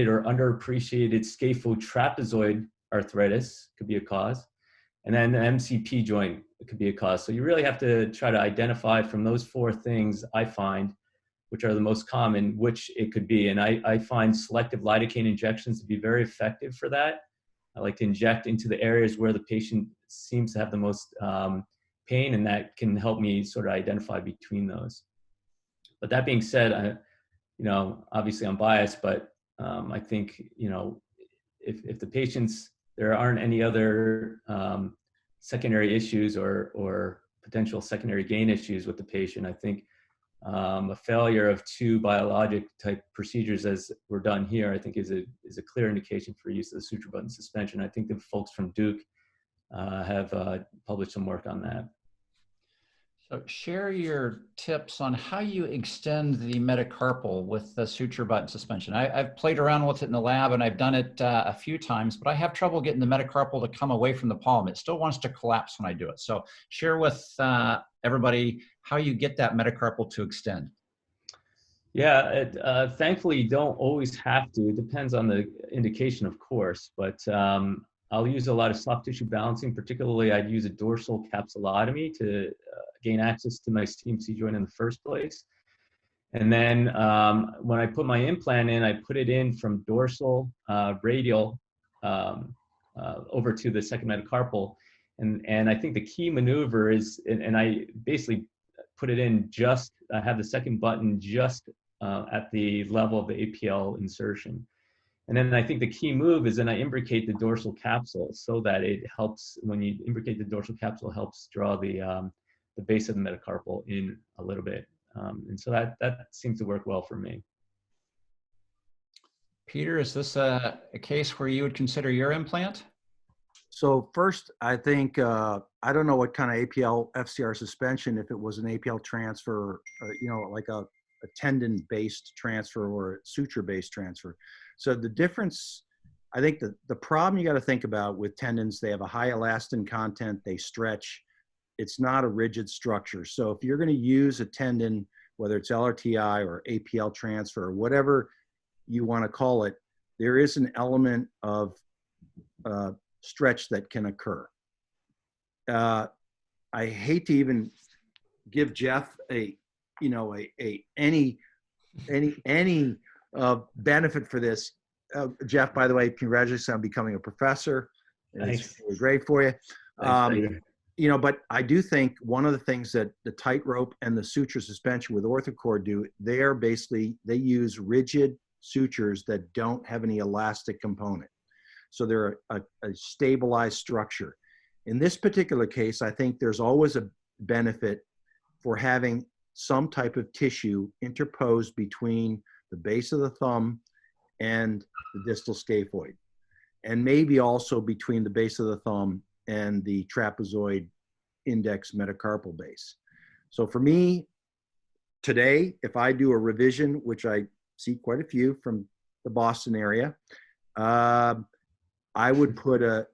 or underappreciated scaphotrapezoid arthritis could be a cause. And then the MCP joint could be a cause. So you really have to try to identify from those 4 things, I find, which are the most common, which it could be. And I find selective lidocaine injections to be very effective for that. I like to inject into the areas where the patient seems to have the most pain, and that can help me sort of identify between those. But that being said, obviously I'm biased, but I think, if the patients, there aren't any other secondary issues or potential secondary gain issues with the patient, I think a failure of 2 biologic type procedures as were done here, I think is a clear indication for use of the suture button suspension. I think the folks from Duke have published some work on that. So share your tips on how you extend the metacarpal with the suture button suspension. I've played around with it in the lab and I've done it a few times, but I have trouble getting the metacarpal to come away from the palm. It still wants to collapse when I do it. So share with everybody how you get that metacarpal to extend. Yeah, thankfully you don't always have to. It depends on the indication, of course, but I'll use a lot of soft tissue balancing. Particularly, I'd use a dorsal capsulotomy to gain access to my CMC joint in the first place. And then when I put my implant in, I put it in from dorsal, radial, over to the second metacarpal. And I think the key maneuver is, and I basically put it in just, I have the second button just at the level of the APL insertion. And then I think the key move is then I imbricate the dorsal capsule so that it helps, when you imbricate the dorsal capsule, helps draw the base of the metacarpal in a little bit. And so that seems to work well for me. Peter, is this a case where you would consider your implant? So first, I think, I don't know what kind of APL FCR suspension, if it was an APL transfer, like a tendon-based transfer or a suture-based transfer. So the difference, I think the problem you got to think about with tendons, they have a high elastin content, they stretch. It's not a rigid structure. So if you're going to use a tendon, whether it's LRTI or APL transfer or whatever you want to call it, there is an element of stretch that can occur. I hate to even give Jeff any benefit for this. Jeff, by the way, congratulations on becoming a professor. It's really great for you. But I do think one of the things that the tightrope and the suture suspension with orthocord do, they use rigid sutures that don't have any elastic component. So they're a stabilized structure. In this particular case, I think there's always a benefit for having some type of tissue interposed between the base of the thumb and the distal scaphoid, and maybe also between the base of the thumb and the trapezoid index metacarpal base. So for me, today, if I do a revision, which I see quite a few from the Boston area, I would put a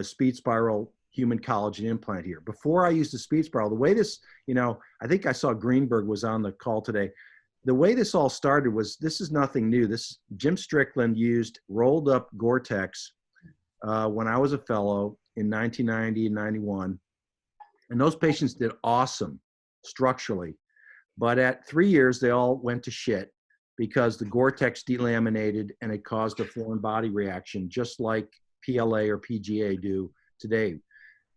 speed spiral human collagen implant here. Before I used the speed spiral, the way this, I think I saw Greenberg was on the call today. The way this all started was, this is nothing new. Jim Strickland used rolled up Gore-Tex when I was a fellow in 1990 and 91. And those patients did awesome structurally. But at 3 years, they all went to shit because the Gore-Tex delaminated and it caused a foreign body reaction, just like PLA or PGA do today.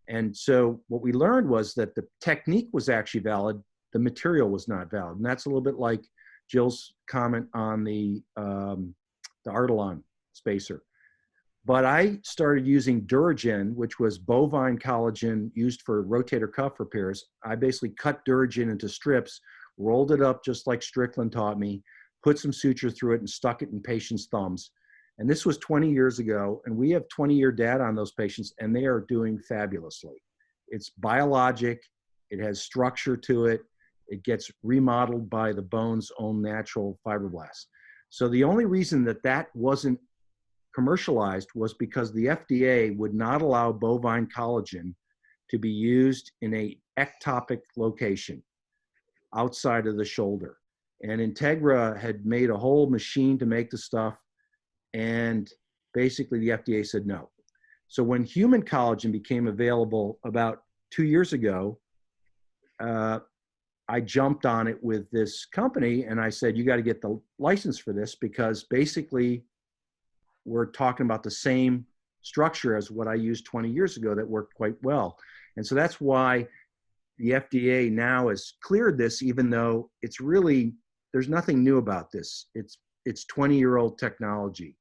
And so what we learned was that the technique was actually valid, the material was not valid. And that's a little bit like Jill's comment on the Artelon spacer. But I started using Duragen, which was bovine collagen used for rotator cuff repairs. I basically cut Duragen into strips, rolled it up just like Strickland taught me, put some suture through it, and stuck it in patients' thumbs. And this was 20 years ago, and we have 20-year data on those patients, and they are doing fabulously. It's biologic, it has structure to it, it gets remodeled by the bone's own natural fibroblasts. So the only reason that that wasn't commercialized was because the FDA would not allow bovine collagen to be used in a ectopic location outside of the shoulder. And Integra had made a whole machine to make the stuff, and basically the FDA said no. So when human collagen became available about 2 years ago, I jumped on it with this company, and I said, you got to get the license for this, because basically we're talking about the same structure as what I used 20 years ago that worked quite well. And so that's why the FDA now has cleared this, even though it's really, there's nothing new about this. It's 20-year-old technology.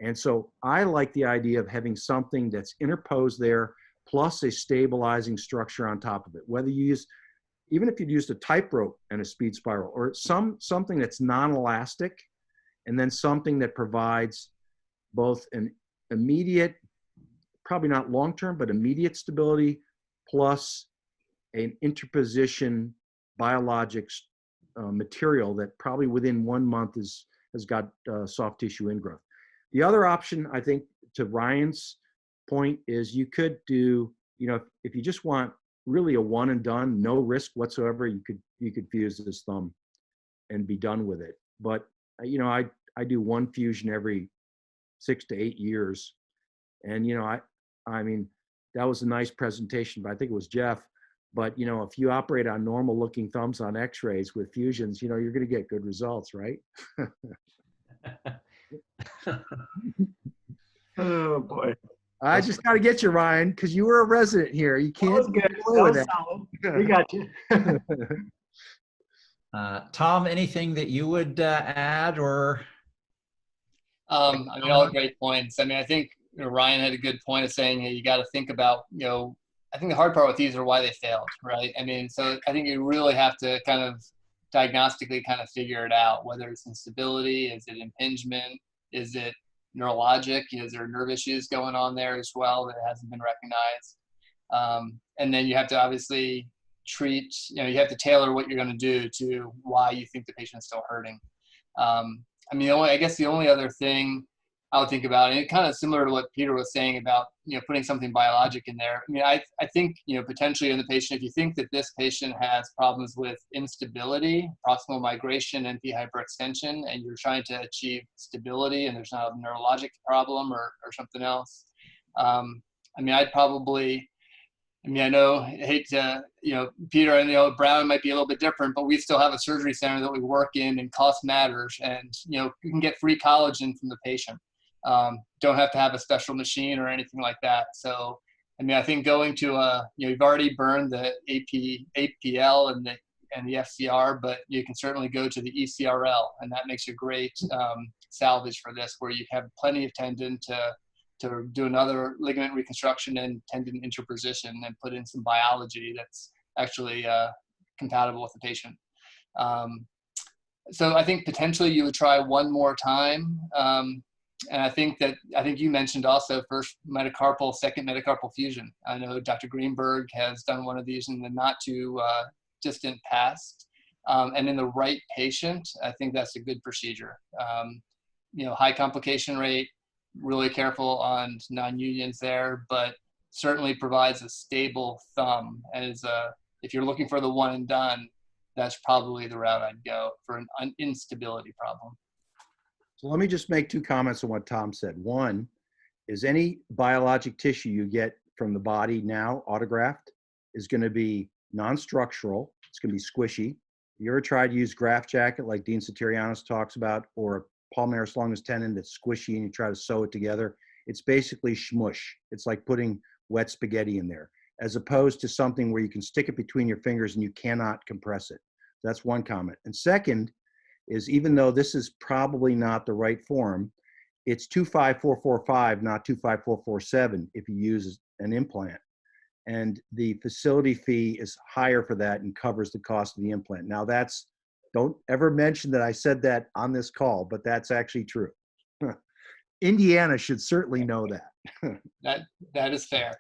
And so I like the idea of having something that's interposed there, plus a stabilizing structure on top of it. Whether you use, even if you used a type rope and a speed spiral, or something that's non-elastic, and then something that provides both an immediate, probably not long-term, but immediate stability, plus an interposition biologics material that probably within 1 month has got soft tissue ingrowth. The other option, I think, to Ryan's point, is you could do, if you just want really a one and done, no risk whatsoever, you could fuse this thumb and be done with it. But I do one fusion every 6 to 8 years, and I mean that was a nice presentation, but I think it was Jeff. But if you operate on normal looking thumbs on X-rays with fusions, you're going to get good results, right? Oh boy. I just got to get you, Ryan, because you were a resident here. You can't. That was good. That was solid. We got you. Tom, anything that you would add or? I mean, all great points. I mean, I think Ryan had a good point of saying, you got to think about, I think the hard part with these are why they failed, right? I mean, so I think you really have to kind of diagnostically kind of figure it out, whether it's instability, is it impingement, is it neurologic, is there nerve issues going on there as well that hasn't been recognized? And then you have to obviously treat, you have to tailor what you're going to do to why you think the patient's still hurting. I mean, I guess the only other thing I would think about, and it kind of similar to what Peter was saying about, putting something biologic in there. I mean, I think, potentially in the patient, if you think that this patient has problems with instability, proximal migration, NP hyperextension, and you're trying to achieve stability and there's not a neurologic problem or something else, I mean, I'd probably, I hate to, Peter and Brown might be a little bit different, but we still have a surgery center that we work in, and cost matters. And, you can get free collagen from the patient. Don't have to have a special machine or anything like that. So, I mean, I think going to you've already burned the APL and the FCR, but you can certainly go to the ECRL, and that makes a great salvage for this, where you have plenty of tendon to do another ligament reconstruction and tendon interposition and put in some biology that's actually compatible with the patient. So I think potentially you would try one more time. And I think you mentioned also first metacarpal, second metacarpal fusion. I know Dr. Greenberg has done one of these in the not too distant past. And in the right patient, I think that's a good procedure. High complication rate, really careful on non-unions there, but certainly provides a stable thumb. And if you're looking for the one and done, that's probably the route I'd go for an instability problem. So let me just make two comments on what Tom said. One is any biologic tissue you get from the body now, autograft, is going to be non-structural. It's going to be squishy. You ever tried to use graft jacket like Dean Saterianos talks about, or palmaris longus tendon that's squishy and you try to sew it together? It's basically shmush. It's like putting wet spaghetti in there, as opposed to something where you can stick it between your fingers and you cannot compress it. That's one comment. And second is, even though this is probably not the right form, it's 25445, not 25447 if you use an implant. And the facility fee is higher for that and covers the cost of the implant. Now that's, don't ever mention that I said that on this call, but that's actually true. Indiana should certainly know that. That is fair.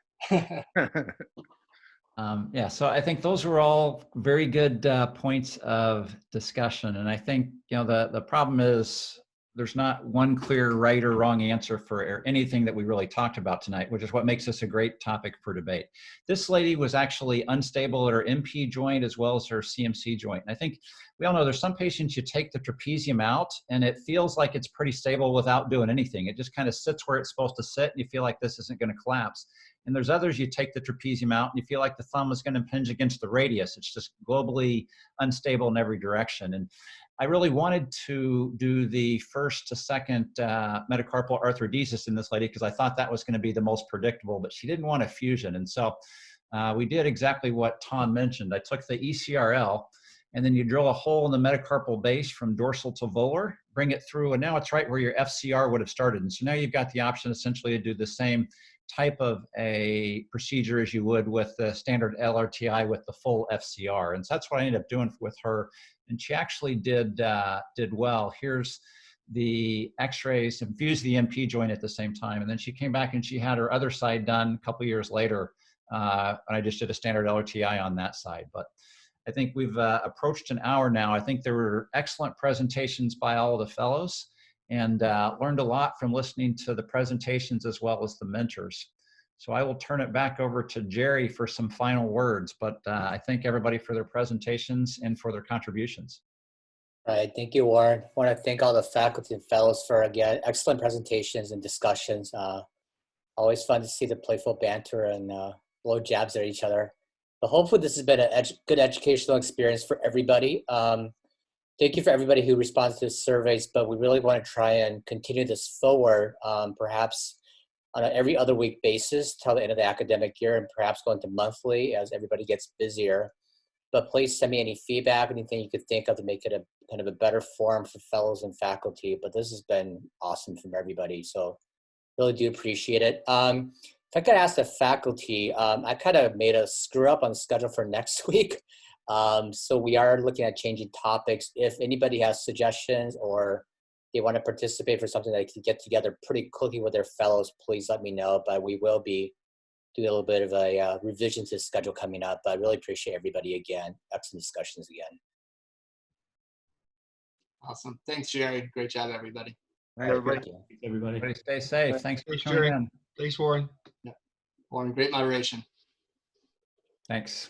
Yeah, so I think those were all very good points of discussion. And I think, you know, the problem is there's not one clear right or wrong answer for anything that we really talked about tonight, which is what makes this a great topic for debate. This lady was actually unstable at her MP joint as well as her CMC joint. And I think we all know there's some patients you take the trapezium out and it feels like it's pretty stable without doing anything. It just kind of sits where it's supposed to sit and you feel like this isn't going to collapse. And there's others you take the trapezium out and you feel like the thumb is going to impinge against the radius. It's just globally unstable in every direction. And I really wanted to do the first to second metacarpal arthrodesis in this lady because I thought that was going to be the most predictable, but she didn't want a fusion. And so we did exactly what Tom mentioned. I took the ECRL and then you drill a hole in the metacarpal base from dorsal to volar, bring it through, and now it's right where your FCR would have started. And so now you've got the option essentially to do the same type of a procedure as you would with the standard LRTI with the full FCR. And so that's what I ended up doing with her. And she actually did well. Here's the x-rays, infused the MP joint at the same time. And then she came back and she had her other side done a couple years later. And I just did a standard LRTI on that side. But I think we've approached an hour now. I think there were excellent presentations by all of the fellows and learned a lot from listening to the presentations as well as the mentors. So I will turn it back over to Jerry for some final words, but I thank everybody for their presentations and for their contributions. All right, thank you, Warren. I want to thank all the faculty and fellows for, again, excellent presentations and discussions. Always fun to see the playful banter and blow jabs at each other. But hopefully this has been a good educational experience for everybody. Thank you for everybody who responds to the surveys, but we really want to try and continue this forward, perhaps on an every other week basis till the end of the academic year and perhaps going to monthly as everybody gets busier. But please send me any feedback, anything you could think of to make it a kind of a better forum for fellows and faculty. But this has been awesome from everybody, so really do appreciate it. If I could ask the faculty, I kind of made a screw up on the schedule for next week. So we are looking at changing topics. If anybody has suggestions or they want to participate for something that can get together pretty quickly with their fellows, please let me know. But we will be doing a little bit of a revision to the schedule coming up. But I really appreciate everybody again. Excellent discussions again. Awesome. Thanks, Jerry. Great job, everybody. Everybody stay safe. Thanks for coming in. Thanks, Warren. Yeah. Warren, great moderation. Thanks.